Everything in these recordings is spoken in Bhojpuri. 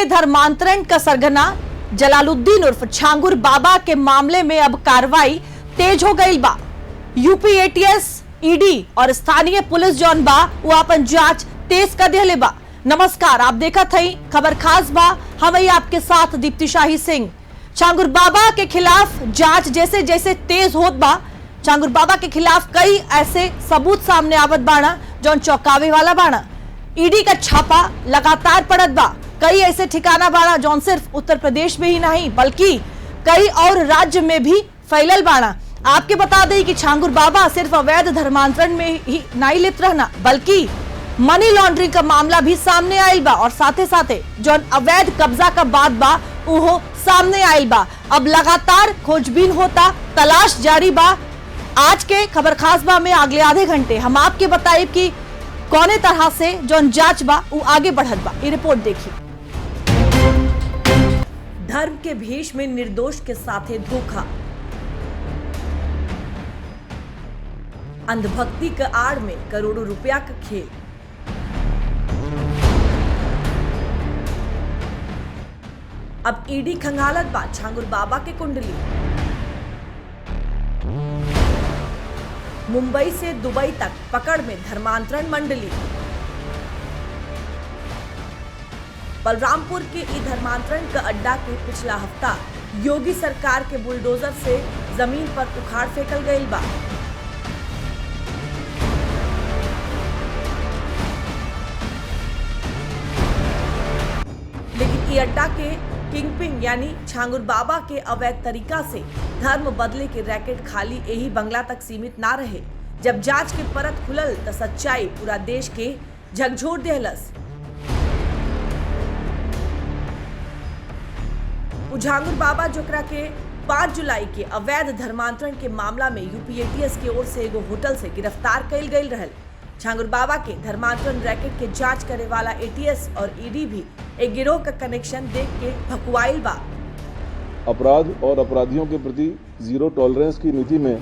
में धर्मांतरण का सरगना जलालुद्दीन उर्फ छांगुर बाबा के मामले में अब कार्रवाई तेज हो गई बा। यूपी एटीएस, ईडी और स्थानीय पुलिस जौन बा वो अपन जांच तेज कर दिले बा। नमस्कार, आप देखा थई खबर खास बा। हम आपके साथ दीप्ति शाही सिंह। छांगुर बाबा के खिलाफ जांच जैसे जैसे तेज होत बा, छांगुर बाबा के खिलाफ कई ऐसे सबूत सामने आवत बाना जौन चौंकावे वाला बाना। ईडी का छापा लगातार पड़त बा। कई ऐसे ठिकाना बाना जौन सिर्फ उत्तर प्रदेश में ही नहीं बल्कि कई और राज्य में भी फैलल बाना। आपके बता दें कि छांगुर बाबा सिर्फ अवैध धर्मांतरण में ही नहीं लिप्त रहना बल्कि मनी लॉन्ड्रिंग का मामला भी सामने आयल बा और साथे साथे जौन अवैध कब्जा का बात बा वो सामने आयल बा। अब लगातार खोजबीन होता, तलाश जारी बा। आज के खबर खास बा में अगले आधे घंटे हम आपके बताए कि कौने तरह से जौन जांच बा वो आगे बढ़त बा। ये रिपोर्ट देखिए। धर्म के भेष में निर्दोष के साथ धोखा, अंधभक्ति के आड़ में करोड़ों रुपया का खेल। अब ईडी खंगालत बा छांगुर बाबा के कुंडली। मुंबई से दुबई तक पकड़ में धर्मांतरण मंडली। बलरामपुर के ई धर्मांतरण का अड्डा के पिछला हफ्ता योगी सरकार के बुलडोजर से जमीन पर उखाड़ फेंकल गई बा। लेकिन ई अड्डा के किंगपिन यानी छांगुर बाबा के अवैध तरीका से धर्म बदले के रैकेट खाली यही बंगला तक सीमित ना रहे। जब जांच के परत खुलल तो सच्चाई पूरा देश के झकझोर देहलस। छांगुर बाबा जोकरा के 5 जुलाई के अवैध धर्मांतरण के मामला में यूपी एटीएस की ओर से एगो होटल से गिरफ्तार कइल गई रहल। छांगुर बाबा के धर्मांतरण रैकेट के जांच करे वाला एटीएस और ईडी भी एक गिरोह का कनेक्शन देख के भकुआइल बा। अपराध और अपराधियों के प्रति जीरो टॉलरेंस की नीति में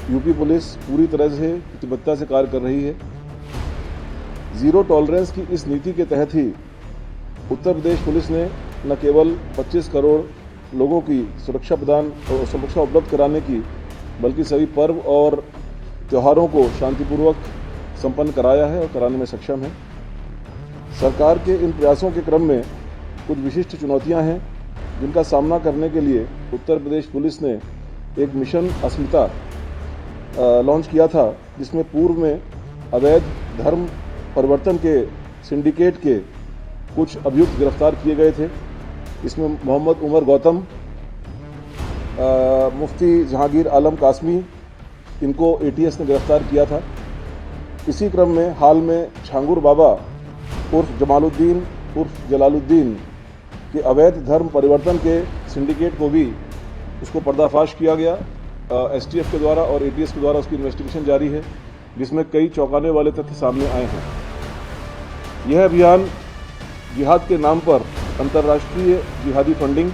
यूपी पुलिस पूरी तरह से प्रतिबद्धता से कार्य कर रही है। जीरो टॉलरेंस की इस नीति के तहत ही उत्तर प्रदेश पुलिस ने न केवल 25 करोड़ लोगों की सुरक्षा प्रदान और सुरक्षा उपलब्ध कराने की बल्कि सभी पर्व और त्योहारों को शांतिपूर्वक संपन्न कराया है और कराने में सक्षम है। सरकार के इन प्रयासों के क्रम में कुछ विशिष्ट चुनौतियां हैं जिनका सामना करने के लिए उत्तर प्रदेश पुलिस ने एक मिशन अस्मिता लॉन्च किया था, जिसमें पूर्व में अवैध धर्म परिवर्तन के सिंडिकेट के कुछ अभियुक्त गिरफ्तार किए गए थे। इसमें मोहम्मद उमर गौतम, मुफ्ती जहांगीर आलम कासमी, इनको एटीएस ने गिरफ्तार किया था। इसी क्रम में हाल में छांगुर बाबा उर्फ जमालुद्दीन उर्फ जलालुद्दीन के अवैध धर्म परिवर्तन के सिंडिकेट को भी उसको पर्दाफाश किया गया। एसटीएफ के द्वारा और एटीएस के द्वारा उसकी इन्वेस्टिगेशन जारी है, जिसमें कई चौंकाने वाले तथ्य सामने आए हैं। यह अभियान जिहाद के नाम पर अंतर्राष्ट्रीय जिहादी फंडिंग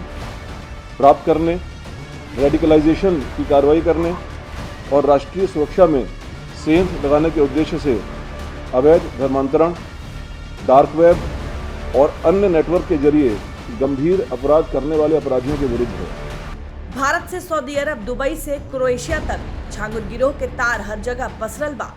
प्राप्त करने, रेडिकलाइजेशन की कार्रवाई करने और राष्ट्रीय सुरक्षा में सेंध लगाने के उद्देश्य से अवैध धर्मांतरण, डार्क वेब और अन्य नेटवर्क के जरिए गंभीर अपराध करने वाले अपराधियों के विरुद्ध है। भारत से सऊदी अरब, दुबई से क्रोएशिया तक छांगुर गिरोह के तार हर जगह पसरल बा।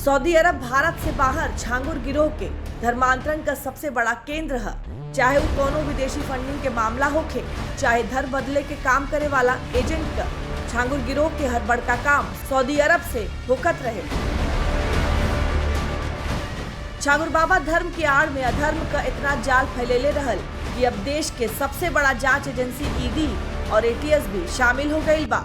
सऊदी अरब भारत से बाहर छांगुर गिरोह के धर्मांतरण का सबसे बड़ा केंद्र है। चाहे वो कोनो विदेशी फंडिंग के मामला होखे, चाहे धर्म बदले के काम करे वाला एजेंट का, छांगुर गिरोह के हर बड़का काम सऊदी अरब से होकत रहे। छांगुर बाबा धर्म के आड़ में अधर्म का इतना जाल फैलेले रहल कि अब देश के सबसे बड़ा जांच एजेंसी ईडी और एटीएस भी शामिल हो गई बा।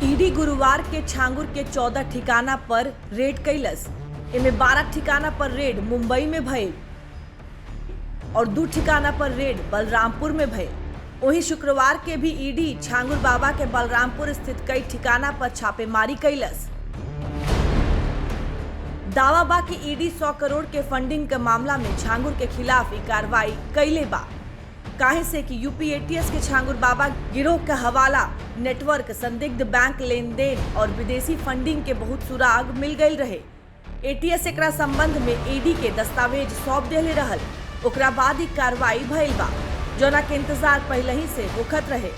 ईडी गुरुवार के छांगुर के 14 ठिकाना पर रेड कैलस। इनमें 12 ठिकाना पर रेड मुंबई में भइल और 2 ठिकाना पर रेड बलरामपुर में भइल। वहीं शुक्रवार के भी ईडी छांगुर बाबा के बलरामपुर स्थित कई ठिकाना पर छापेमारी कैलस। दावा बा कि ईडी 100 करोड़ के फंडिंग के मामला में छांगुर के खिलाफ कार्रवाई कैले बा। काहे से कि यूपी एटीएस के छांगुर बाबा गिरोह का हवाला नेटवर्क, संदिग्ध बैंक लेन देन और विदेशी फंडिंग के बहुत सुराग मिल गई रहे। एटीएस एकरा संबंध में ईडी के दस्तावेज सौंप देले रहल। ओकरा बाद ही कार्रवाई भइल बा, जोना के इंतजार पहले ही से होखत रहे।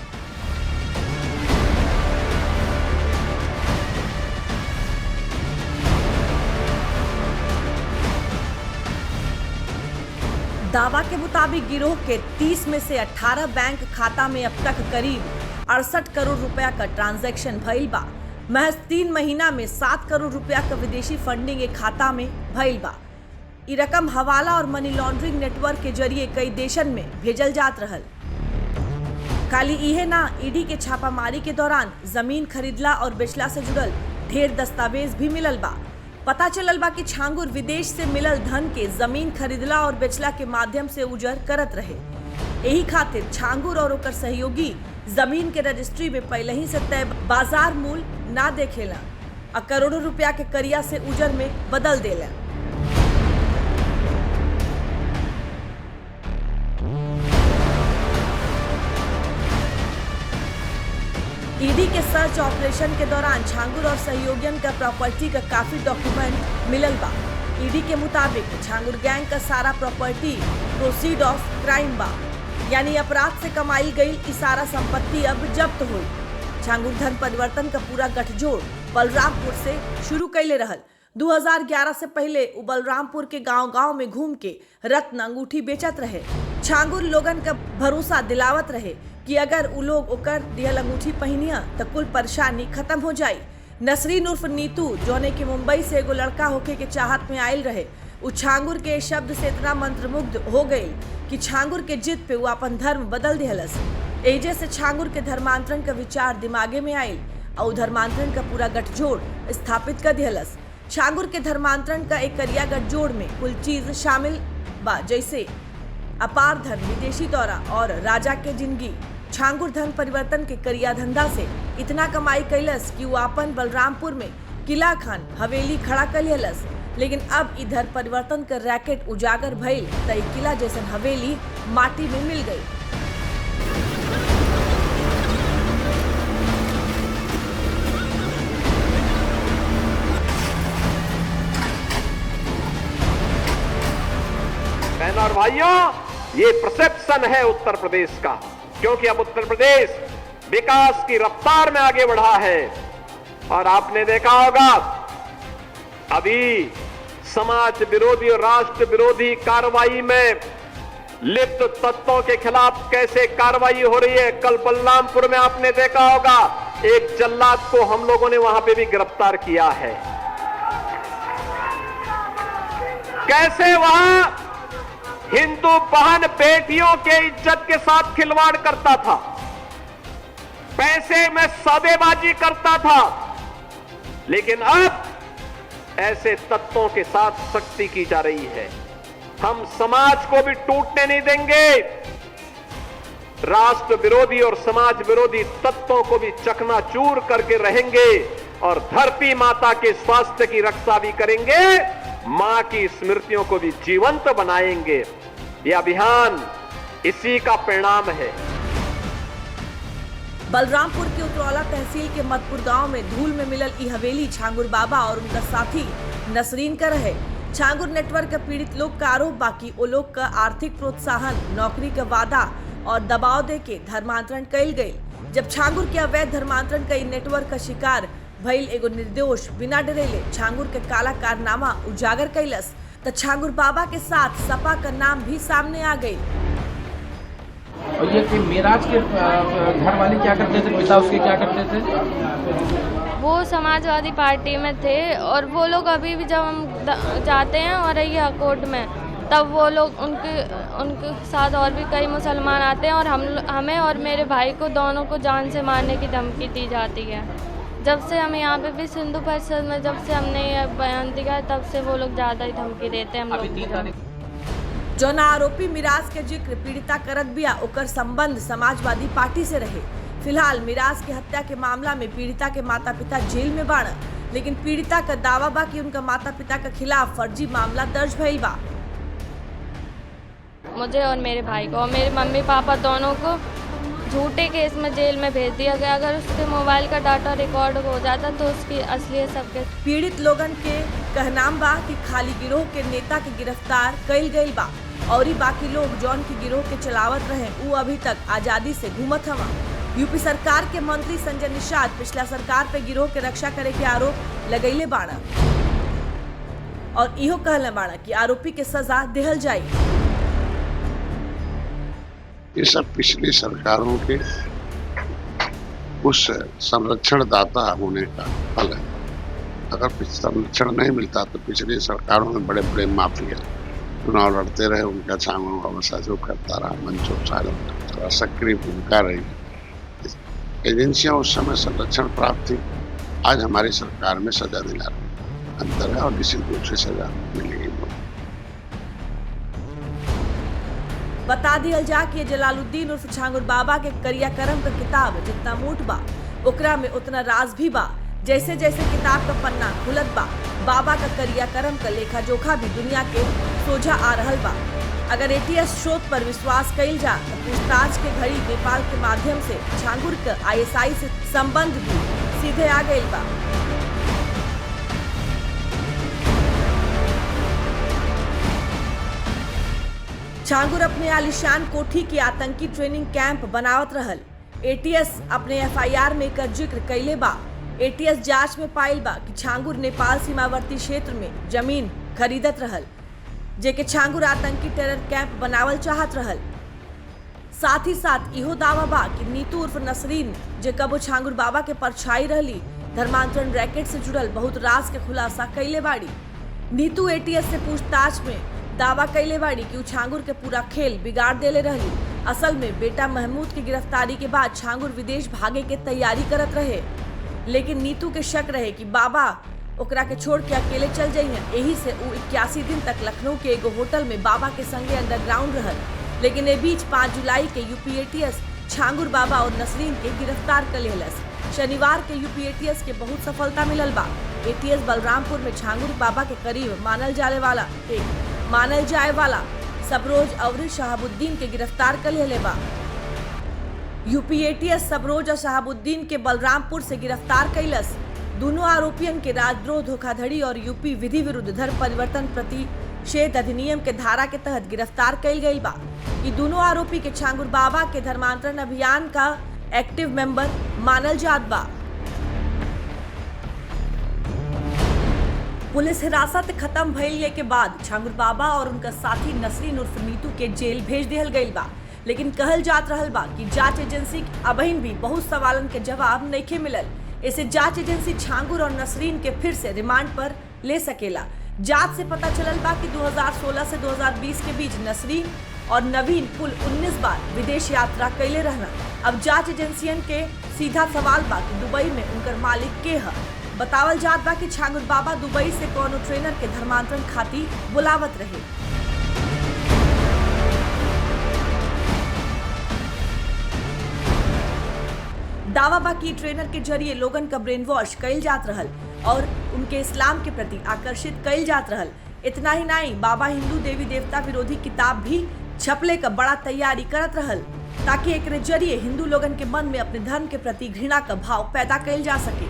दावा के मुताबिक गिरोह के 30 में से 18 बैंक खाता में अब तक करीब 68 करोड़ रुपया का ट्रांजैक्शन भइल बा। महज 3 महीना में 7 करोड़ रुपया का विदेशी फंडिंग एक खाता में भइल बा। ई रकम हवाला और मनी लॉन्ड्रिंग नेटवर्क के जरिए कई देशन में भेजल जात रहल। खाली इहे ना, ईडी के छापामारी के दौरान जमीन खरीदला और बेचला से जुड़ल ढेर दस्तावेज भी मिलल बा। पता चलल बा कि छांगुर विदेश से मिलल धन के जमीन खरीदला और बेचला के माध्यम से उजर करत रहे। यही खातिर छांगुर और ओकर सहयोगी जमीन के रजिस्ट्री में पहले ही से तय बाजार मूल्य ना देखेला और करोड़ों रुपया के करिया से उजर में बदल देला। ईडी के सर्च ऑपरेशन के दौरान छांगुर और सहयोगियन का प्रॉपर्टी का काफी डॉक्यूमेंट मिलल बा। ईडी के मुताबिक छांगुर गैंग का सारा प्रॉपर्टी प्रोसीड ऑफ क्राइम बा, यानी अपराध से कमाई गई ई सारा संपत्ति अब जब्त हुई। छांगुर धन परिवर्तन का पूरा गठजोड़ बलरामपुर से शुरू कैले रहल। 2011 से पहले वो बलरामपुर के गांव-गांव में घूम के रत्न अंगूठी बेचत रहे। छांगुर लोगन का भरोसा दिलावत रहे कि अगर उ लोग ओकर दिहल अंगूठी पहनिया तो कुल परेशानी खत्म हो जाई। नसरीन उर्फ नीतू, जोने की मुंबई से एगो लड़का होके के चाहत में आयल रहे, उ छांगुर के शब्द से इतना मंत्रमुग्ध हो गई कि छांगुर के जिद पे वो अपन धर्म बदल दिहलस। एजे से छांगुर के धर्मांतरण का विचार दिमागे में आयल और धर्मांतरण का पूरा गठजोड़ स्थापित कर दिहलस। छांगुर के धर्मांतरण का एक करिया गठजोड़ में कुल चीज शामिल बा, जैसे अपार धन, विदेशी दौरा और राजा के जिंदगी। छांगुर धन परिवर्तन के करिया धंधा से इतना कमाई कैलस कि वो अपन बलरामपुर में किला खान हवेली खड़ा कर लेलस। लेकिन अब इधर परिवर्तन का रैकेट उजागर भइल त ई किला जैसन हवेली माटी में मिल गई। बहनों और भाइयों, ये परसेप्शन है उत्तर प्रदेश का, क्योंकि अब उत्तर प्रदेश विकास की रफ्तार में आगे बढ़ा है। और आपने देखा होगा अभी समाज विरोधी और राष्ट्र विरोधी कार्रवाई में लिप्त तत्वों के खिलाफ कैसे कार्रवाई हो रही है। कल बलरामपुर में आपने देखा होगा एक जल्लाद को हम लोगों ने वहां पे भी गिरफ्तार किया है। कैसे वहां हिंदू बहन बेटियों के इज्जत के साथ खिलवाड़ करता था, पैसे में सौदेबाजी करता था, लेकिन अब ऐसे तत्वों के साथ सख्ती की जा रही है। हम समाज को भी टूटने नहीं देंगे, राष्ट्र विरोधी और समाज विरोधी तत्वों को भी चकनाचूर करके रहेंगे और धरती माता के स्वास्थ्य की रक्षा भी करेंगे, मां की स्मृतियों को भी जीवंत बनाएंगे। यह अभियान इसी का परिणाम है। बलरामपुर के उतरौला तहसील के मदपुर गांव में धूल में मिलल ई हवेली छांगुर बाबा और उनका साथी नसरीन का रहे। छांगुर नेटवर्क के पीड़ित लोग का आरोप बाकी वो लोग का आर्थिक प्रोत्साहन, नौकरी का वादा और दबाव दे के धर्मांतरण कैल गई। जब छांगुर के अवैध धर्मांतरण का नेटवर्क का शिकार भइल एगो निर्दोष बिना डरेले छांगुर के काला कारनामा उजागर कैलस, तो छांगुर बाबा के साथ सपा का नाम भी सामने आ गई। और ये कि मेराज के घर वाले क्या करते थे, पिता उसके क्या करते थे? वो समाजवादी पार्टी में थे और वो लोग अभी भी जब हम जाते हैं और ये कोर्ट में, तब वो लोग उनके साथ और भी कई मुसलमान आते हैं और हमें और मेरे भाई को दोनों को जान से मारने की धमकी दी जाती है। जब से हम यहाँ पे भी सिंधु परिषद में जब से हमने ये बयान दिया तब से वो लोग ज़्यादा ही धमकी देते हैं हम लोग। जौन आरोपी मिराज के जिक्र पीड़िता करत बिया ओकर संबंध समाजवादी पार्टी से रहे। फिलहाल मिराज की हत्या के मामला में पीड़िता के माता पिता जेल में बाड़, लेकिन पीड़िता का दावा बा कि उनका माता पिता के खिलाफ फर्जी मामला दर्ज भइल बा। मुझे और मेरे भाई को, और मेरे मम्मी पापा दोनों को झूठे केस में जेल में भेज दिया गया। अगर उसके मोबाइल का डाटा रिकॉर्ड हो जाता तो उसकी असलियत सबके। पीड़ित लोगन के कहनाम बा कि खाली गिरोह के नेता के गिरफ्तार कईल गईल बा और ही बाकी लोग जौन की गिरोह के चलावत रहे वो अभी तक आजादी से घूमत हवा। यूपी सरकार के मंत्री संजय निषाद पिछला सरकार पे गिरोह के रक्षा करे के आरोप लगैले बाड़ा और इहो कहले बाड़ा कि आरोपी के सजा देहल जाई। ये सब पिछली सरकारों के उस संरक्षण दाता होने का फल है। अगर संरक्षण नहीं मिलता तो पिछली सरकारों में बड़े बड़े माफिया चुनाव लड़ते रहे, उनका छांगन व्यवस्था जो करता रहा, मंचोच्चारण करता रहा, सक्रिय भूमिका रही। एजेंसियां उस समय संरक्षण प्राप्त थी, आज हमारी सरकार में सजा दिला रही अंतर है और निश्चित रूप से सजा मिलेगी। बता दिया जा कि जलालुद्दीन उर्फ छांगुर बाबा के करियाकरम का किताब जितना मोट बा ओकरा में उतना राज भी बा। जैसे जैसे किताब का पन्ना खुलत बा बाबा का करियाकरम का लेखा जोखा भी दुनिया के सोझा आ रहल बा। अगर एटीएस स्रोत पर विश्वास कईल जा तो पूछताछ के घड़ी नेपाल के माध्यम से छांगुर का आईएसआई से संबंध भी सीधे आ गईल बा। छांगुर अपने आलिशान कोठी की आतंकी ट्रेनिंग कैंप बनावत रहल। एटीएस अपने एफआईआर में एकर जिक्र कईले बा। एटीएस जांच में पाइल बा कि छांगुर नेपाल सीमावर्ती क्षेत्र में जमीन खरीदत रहल, जेके छांगुर आतंकी टेरर कैंप बनावल चाहत रहल। साथ ही साथ इहो दावा बा कि नीतू उर्फ नसरीन जे कबो छांगुर बाबा के परछाई रहली, धर्मांतरण रैकेट से जुड़ल बहुत राज के खुलासा कईले बाड़ी। नीतू एटीएस से पूछताछ में दावा कईले बाड़ी कि छांगुर के पूरा खेल बिगाड़ देले रहली। असल में बेटा महमूद की गिरफ्तारी के बाद छांगुर विदेश भागे के तैयारी करत रहे, लेकिन नीतू के शक रहे कि बाबा ओकरा के छोड़ के अकेले चल जाइए। यही से वो 81 दिन तक लखनऊ के एगो होटल में बाबा के संगे अंडरग्राउंड रहल। लेकिन ए बीच 5 जुलाई के यूपी एटीएस छांगुर बाबा और नसरीन के गिरफ्तार कर लेलस। शनिवार के यूपी एटीएस के बहुत सफलता मिलल बा। एटीएस बलरामपुर में छांगुर बाबा के करीब मानल जाए वाला सबरोज और शहाबुद्दीन के गिरफ्तार कर ले बा। यूपी एटीएस सबरोज और शहाबुद्दीन के बलरामपुर से गिरफ्तार कैलस। दोनों आरोपियन के राजद्रोह, धोखाधड़ी और यूपी विधि विरुद्ध धर्म परिवर्तन प्रतिषेध अधिनियम के धारा के तहत गिरफ्तार कैल गई बा। ये दोनों आरोपी के छांगुर बाबा के धर्मांतरण अभियान का एक्टिव मेंबर मानल जात बा। पुलिस हिरासत खत्म भइले के बाद छांगुर बाबा और उनका साथी नसरीन उर्फ नीतू के जेल भेज दिहल गईल बा। लेकिन कहल जात रहल बा कि जांच एजेंसी अबहिन भी बहुत सवालन के जवाब नइखे मिलल। इसे जांच एजेंसी छांगुर और नसरीन के फिर से रिमांड पर ले सकेला। जांच से पता चलल बा कि 2016 से 2020 के बीच नसरीन और नवीन कुल 19 बार विदेश यात्रा कैले रहना। अब जांच एजेंसियन के सीधा सवाल बा कि दुबई में उनकर मालिक के है। बतावल जात बा कि छांगुर बाबा दुबई से कोनो ट्रेनर के धर्मांतरण खातिर बुलावत रहे। दावा बा कि ट्रेनर के जरिए लोगन का ब्रेन वॉश कईल जात रहल और उनके इस्लाम के प्रति आकर्षित कईल जात रहल। इतना ही नहीं, बाबा हिंदू देवी देवता विरोधी किताब भी छपले का बड़ा तैयारी करत रहल ताकि एकरे जरिए हिंदू लोगन के मन में अपने धर्म के प्रति घृणा का भाव पैदा कईल जा सके।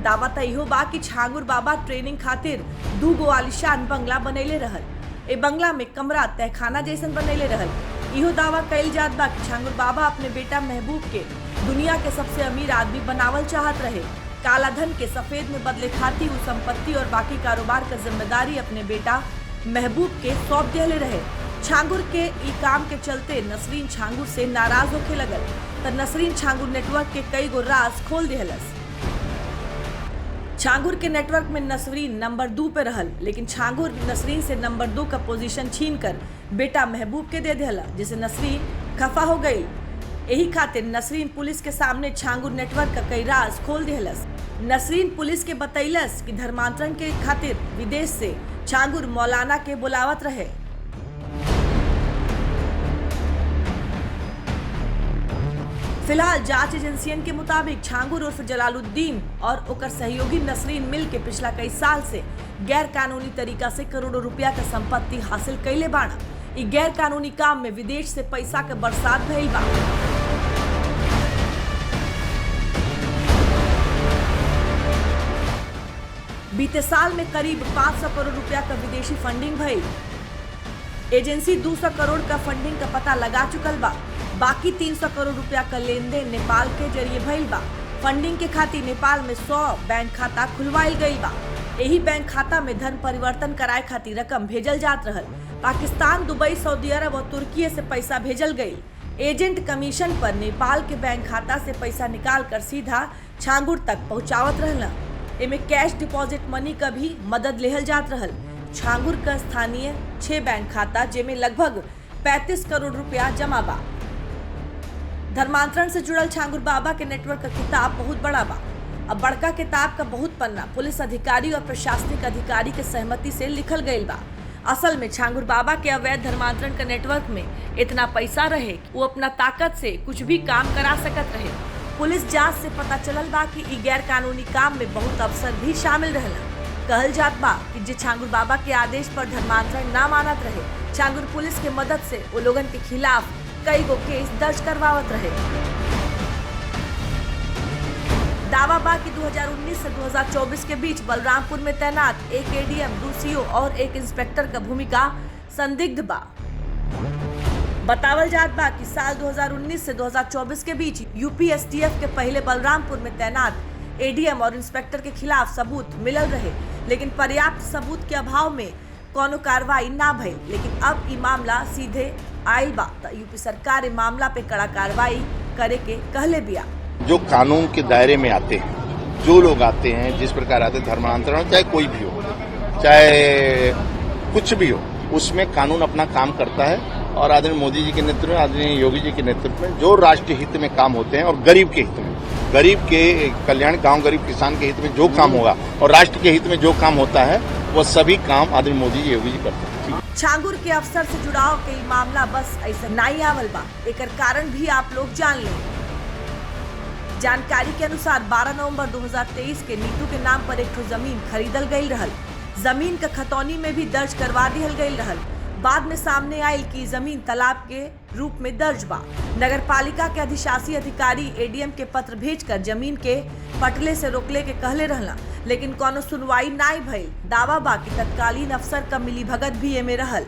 दावा त इहो बा कि छांगुर बाबा ट्रेनिंग खातिर 2 आलिशान बंगला बनैले रहल। ए बंगला में कमरा तहखाना जैसन बनैले रहल। इहो दावा कईल जात बा कि छांगुर बाबा अपने बेटा महबूब के दुनिया के सबसे अमीर आदमी बनावल चाहत रहे। काला धन के सफेद में बदले खातिर वो संपत्ति और बाकी कारोबार का जिम्मेदारी अपने बेटा महबूब के सौंप दिले रहे। छांगुर के ई काम के चलते नसरीन छांगुर से नाराज होके लगल त नसरीन छांगुर नेटवर्क के कई गो राज खोल दिहलस। छांगुर के नेटवर्क में नसरीन नंबर 2 पे रहल, लेकिन छांगुर नसरीन से नंबर 2 का पोजीशन छीन कर बेटा महबूब के दे दिला, जिसे नसरीन खफा हो गई। यही खातिर नसरीन पुलिस के सामने छांगुर नेटवर्क का कई राज खोल दिहलस। नसरीन पुलिस के बतैलस कि धर्मांतरण के खातिर विदेश से छांगुर मौलाना के बुलावत रहे। फिलहाल जांच एजेंसियन के मुताबिक छांगुर उर्फ जलालुद्दीन और ओकर सहयोगी नसरीन मिल के पिछला कई साल से गैर कानूनी तरीका से करोड़ों रुपया का संपत्ति हासिल कैले बाड़ा। इ गैर कानूनी काम में विदेश से पैसा के बरसात भइल बा। बीते साल में करीब 500 करोड़ रुपया का विदेशी फंडिंग भइल। एजेंसी 200 करोड़ का फंडिंग का पता लगा चुकल बा। बाकी 300 करोड़ रुपया का लेन देन नेपाल के जरिए भइल बा। फंडिंग के खातिर नेपाल में 100 बैंक खाता खुलवाइल गई बा। यही बैंक खाता में धन परिवर्तन कराए खातिर रकम भेजल जात रहल। पाकिस्तान, दुबई, सऊदी अरब और तुर्की से पैसा भेजल गई। एजेंट कमीशन पर नेपाल के बैंक खाता से पैसा निकाल कर सीधा छांगुर तक पहुँचावत रहला। एमे कैश डिपॉजिट मनी का भी मदद लेहल जात रहल। छांगुर का स्थानीय 6 बैंक खाता जेमे लगभग 35 करोड़ रुपया जमा बा। धर्मांतरण से जुड़ल छांगुर बाबा के नेटवर्क का किताब बहुत बड़ा बा। अब बड़का किताब का बहुत पन्ना पुलिस अधिकारी और प्रशासनिक अधिकारी के सहमति से लिखल गईल बा। असल में छांगुर बाबा के अवैध धर्मांतरण का नेटवर्क में इतना पैसा रहे कि वो अपना ताकत से कुछ भी काम करा सकत रहे। पुलिस जांच से पता चलल बा कि इ गैर कानूनी काम में बहुत अफसर भी शामिल रहला। कहल जात बा कि जे छांगुर बाबा के आदेश पर धर्मांतरण ना मानत रहे, छांगुर पुलिस के मदद से वो लोगन के खिलाफ कई गो केस दर्ज करवावत रहे। दावा बा कि 2019 से 2024 के बीच बलरामपुर में तैनात एक एडीएम, 2 सीओ और एक इंस्पेक्टर का भूमिका संदिग्ध बा। बतावल जात बा कि साल 2019 से 2024 के बीच यूपी एसटीएफ के पहले बलरामपुर में तैनात एडीएम और इंस्पेक्टर के खिलाफ सबूत मिलल रहे, लेकिन पर्याप्त सबूत के अभाव में कोनो कार्रवाई ना भइल। लेकिन अब ई मामला सीधे आयल बा त यूपी सरकार ई मामला पे कड़ा कार्रवाई करे के कहले बिया। जो कानून के दायरे में आते हैं, जो लोग आते हैं, जिस प्रकार आते हैं, धर्मांतरण चाहे कोई भी हो, चाहे कुछ भी हो, उसमें कानून अपना काम करता है। और आदरणीय मोदी जी के नेतृत्व में, आदरणीय योगी जी के नेतृत्व में जो राष्ट्रीय हित में काम होते हैं और गरीब के हित में, गरीब के कल्याण, गांव गरीब किसान के हित में जो काम होगा और राष्ट्र के हित में जो काम होता है, वो सभी काम आदरणीय मोदी जी, योगी जी करते हैं। छांगुर के अफसर से जुड़ाव के मामला बस ऐसा नहीं आवल बा, एकर कारण भी आप लोग जान लें। जानकारी के अनुसार 12 नवंबर 2023 के नीतू के नाम पर एक ठो जमीन खरीदल गई रहल। जमीन का खतौनी में भी दर्ज करवा दिहल गई रहल। बाद में सामने आयल कि जमीन तालाब के रूप में दर्ज बा। नगर पालिका के अधिशासी अधिकारी एडीएम के पत्र भेजकर जमीन के पटले से रोकले के कहले रहला, लेकिन कोनो सुनवाई नाई भइल। दावा बा कि तत्कालीन अफसर का मिली भगत भी एमे रहल।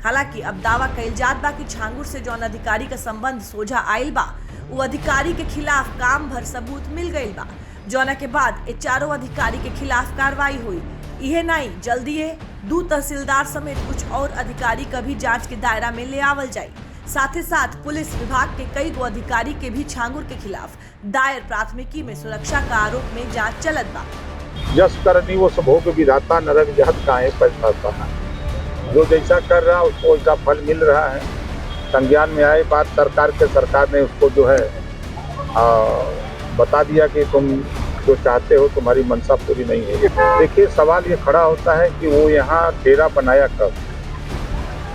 हालांकि अब दावा कइल जात बा कि छांगुर से जौन अधिकारी का संबंध सोझा आयल बा, वो अधिकारी के खिलाफ काम भर सबूत मिल गई बा, जौना के बाद 4 अधिकारी के खिलाफ कार्रवाई हुई। यह नहीं, जल्दी 2 तहसीलदार समेत कुछ और अधिकारी का भी जांच के दायरा में ले आवल जाए। साथ ही साथ पुलिस विभाग के कई गो अधिकारी के भी छांगुर के खिलाफ दायर प्राथमिकी में सुरक्षा का आरोप में जांच चलत बा। जस करनी वो सब हो के विधाता नरक जहत काहे पछताता है। जो जैसा कर रहा है उसको वैसा फल मिल रहा है। संज्ञान में आए बात सरकार ने उसको जो है बता दिया कि तुम जो चाहते हो तुम्हारी मंशा पूरी नहीं है। देखिए, सवाल ये खड़ा होता है कि वो यहाँ डेरा बनाया कब,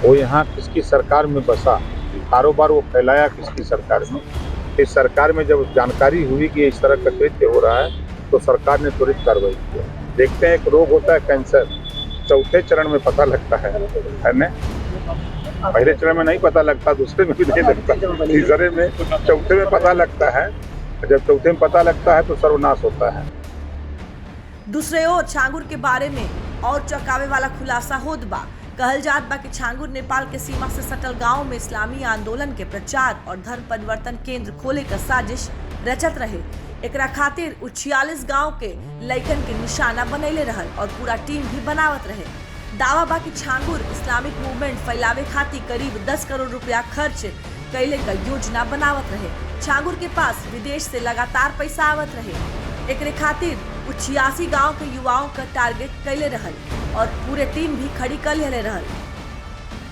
वो यहाँ किसकी सरकार में बसा, कारोबार वो फैलाया किसकी सरकार में। इस सरकार में जब जानकारी हुई कि इस तरह का कृत्य हो रहा है तो सरकार ने त्वरित कार्रवाई की। देखते हैं, एक रोग होता है कैंसर, 4थे चरण में पता लगता है ना। पहले चरण में नहीं पता लगता, दूसरे में भी नहीं लगता, तीसरे में, 4थे में पता लगता है। जब 4थे में पता लगता है तो सर्वनाश होता है। दूसरे ओर छांगुर के बारे में और चौंकावे वाला खुलासा होत बा। कहल जात बा कि छांगुर नेपाल के सीमा से सटल गांव में इस्लामी आंदोलन के प्रचार और धर्म परिवर्तन केंद्र खोले का साजिश रचत रहे। एकरा खातिर 46 गांव के लइकन के निशाना बनैले रहल और पूरा टीम भी बनावत रहे। दावा बा कि छांगुर इस्लामिक मूवमेंट फैलावे खातिर करीब 10 करोड़ रुपया खर्च कैले का योजना बनावत रहे। छांगुर के पास विदेश से लगातार पैसा आवत रहे। एकरे खातिर 86 गांव के युवाओं का टारगेट कैले रहल और पूरे टीम भी खड़ी कर ले रहल।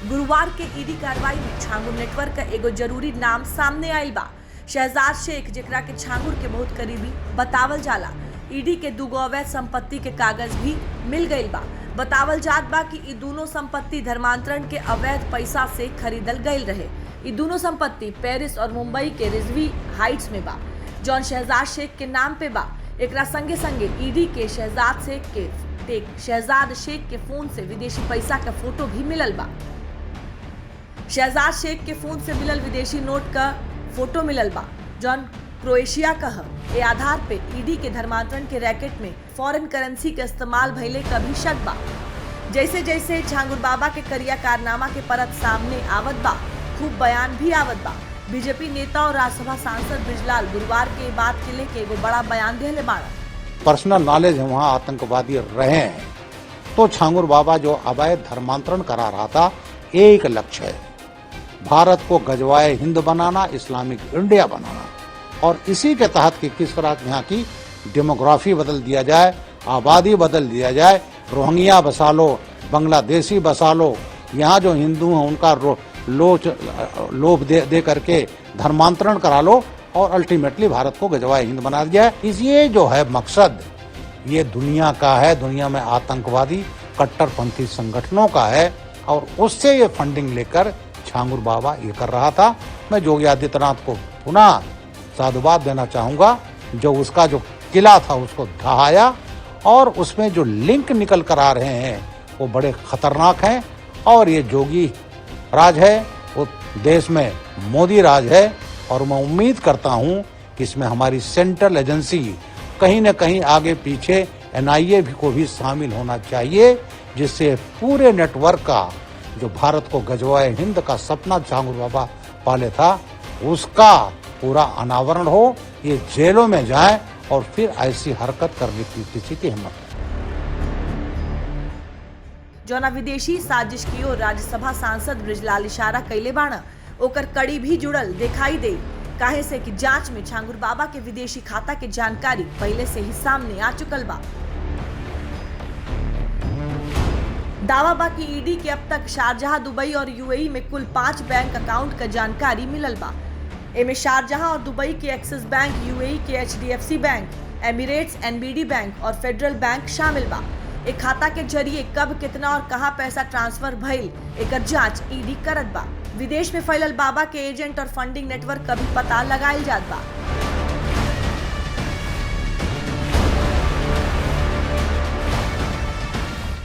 गुरुवार के ईडी कार्रवाई में छांगुर नेटवर्क का एगो जरूरी नाम सामने आयल बा। शहजाद शेख, जेकरा के छांगुर के बहुत करीबी बतावल जाला। ईडी के 2 अवैध संपत्ति के कागज भी मिल गईल बा। बतावल जात बा कि ई दोनों संपत्ति धर्मांतरण के अवैध पैसा से खरीदल गईल रहे। ये दोनों संपत्ति पेरिस और मुंबई के रिजवी हाइट्स में बा, जौन शहजाद शेख के नाम पे बा। एकरा संगे संगे ईडी के शहजाद शेख के फोन से विदेशी पैसा का फोटो भी मिलल बा। शहजाद शेख के फोन से मिलल विदेशी नोट का फोटो मिलल बा, जौन क्रोएशिया का है। ये आधार पे ईडी के धर्मांतरण के रैकेट में फॉरेन करेंसी के इस्तेमाल भइले का भी शक बा। जैसे जैसे छांगुर बाबा के करिया कारनामा के परत सामने आवत बा, खूब बयान भी आवत बा। बीजेपी नेता और राज्यसभा सांसद ब्रिजलाल गुरुवार के बात के लेके एगो बड़ा बयान दिले बाड़ा। पर्सनल नॉलेज है, वहाँ आतंकवादी रहे हैं, तो छांगुर बाबा जो अवैध धर्मांतरण करा रहा था, एक लक्ष्य है, भारत को गजवाए हिंद बनाना, इस्लामिक इंडिया बनाना। और इसी के तहत कि किस तरह यहाँ की डेमोग्राफी बदल दिया जाए, आबादी बदल दिया जाए, रोहिंग्या बसा लो, बांग्लादेशी बसा लो, यहाँ जो हिंदू हैं उनका लोभ दे करके धर्मांतरण करा लो और अल्टीमेटली भारत को गजवाए हिंद बना दिया है। इसलिए जो है मकसद ये दुनिया का है, दुनिया में आतंकवादी कट्टरपंथी संगठनों का है, और उससे ये फंडिंग लेकर छांगुर बाबा ये कर रहा था। मैं योगी आदित्यनाथ को पुनः साधुवाद देना चाहूँगा, जो उसका जो किला था उसको ढहाया, और उसमें जो लिंक निकल कर आ रहे हैं वो बड़े खतरनाक हैं। और ये योगी राज है, वो देश में मोदी राज है, और मैं उम्मीद करता हूँ कि इसमें हमारी सेंट्रल एजेंसी कहीं न कहीं आगे पीछे NIA को भी शामिल होना चाहिए, जिससे पूरे नेटवर्क का जो भारत को गजवाए हिंद का सपना छांगुर बाबा पाले था, उसका पूरा अनावरण हो, ये जेलों में जाए और फिर ऐसी हरकत करने की किसी की हिम्मत है। जौना विदेशी साजिश की ओर राज्यसभा सांसद ब्रिजलाल इशारा कैले बाड़ा, ओकर कड़ी भी जुड़ल दिखाई दे, काहे से कि जांच में छांगुर बाबा के विदेशी खाता के जानकारी पहले से ही सामने आ चुकल बा। दावा बा कि ईडी के अब तक शारजहां, दुबई और UAE में कुल 5 बैंक अकाउंट का जानकारी मिलल बा। इनमें शारजहां और दुबई के एक्सिस बैंक, UAE के HDFC bank, Emirates, NBD bank और फेडरल बैंक शामिल बा। एक खाता के जरिए कब, कितना और कहां पैसा ट्रांसफर भइल, एकर जांच ईडी करत बा। विदेश में फैलल बाबा के एजेंट और फंडिंग नेटवर्क का भी पता लगायल जात बा।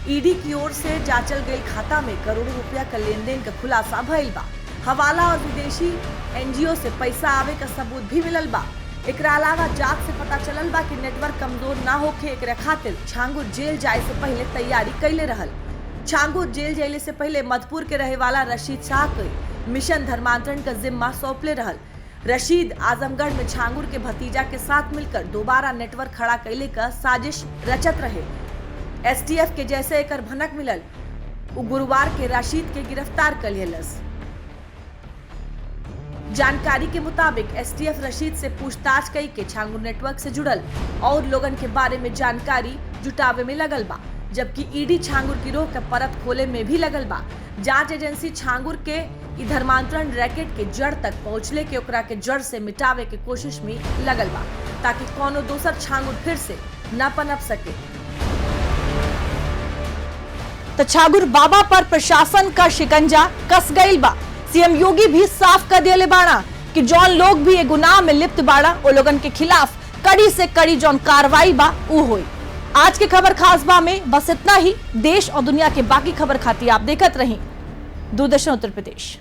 ईडी की ओर से जांचल गई खाता में करोड़ों रुपया का लेन देन का खुलासा भइल बा। हवाला और विदेशी NGO से पैसा आवे का सबूत भी मिलल बा। एकरा अलावा जांच से पता चलल बा कि नेटवर्क कमजोर ना होके एकरा खातिर छांगुर जेल जाए से पहले तैयारी कैले रहल। छांगुर जेल जाने से पहले मधुपुर के रहे वाला रशीद शाह के मिशन धर्मांतरण का जिम्मा सौंपले रहल। रशीद आजमगढ़ में छांगुर के भतीजा के साथ मिलकर दोबारा नेटवर्क खड़ा कैले का साजिश रचत रहे। STF के जैसे एकर भनक मिलल, गुरुवार के रशीद के गिरफ्तार कर लेलस। जानकारी के मुताबिक STF रशीद से पूछताछ कई के छांगुर नेटवर्क से जुड़ल और लोगन के बारे में जानकारी जुटावे में लगल बा, जबकि ईडी छांगुर गिरोह का परत खोले में भी लगल बा। जांच एजेंसी छांगुर के धर्मांतरण रैकेट के जड़ तक पहुंचले के ओकरा के जड़ से मिटावे के कोशिश में लगल बा, ताकि कोनो दोसर छांगुर फिर से न पनप सके। तो छांगुर बाबा पर प्रशासन का शिकंजा कस गईल बा। CM योगी भी साफ कर दिले बाड़ा कि जौन लोग भी ये गुनाह में लिप्त बाड़ा, वो लोगन के खिलाफ कड़ी से कड़ी जौन कार्रवाई बा ऊ होई। आज के खबर खास बा में बस इतना ही। देश और दुनिया के बाकी खबर खाती आप देखत रही दूरदर्शन उत्तर प्रदेश।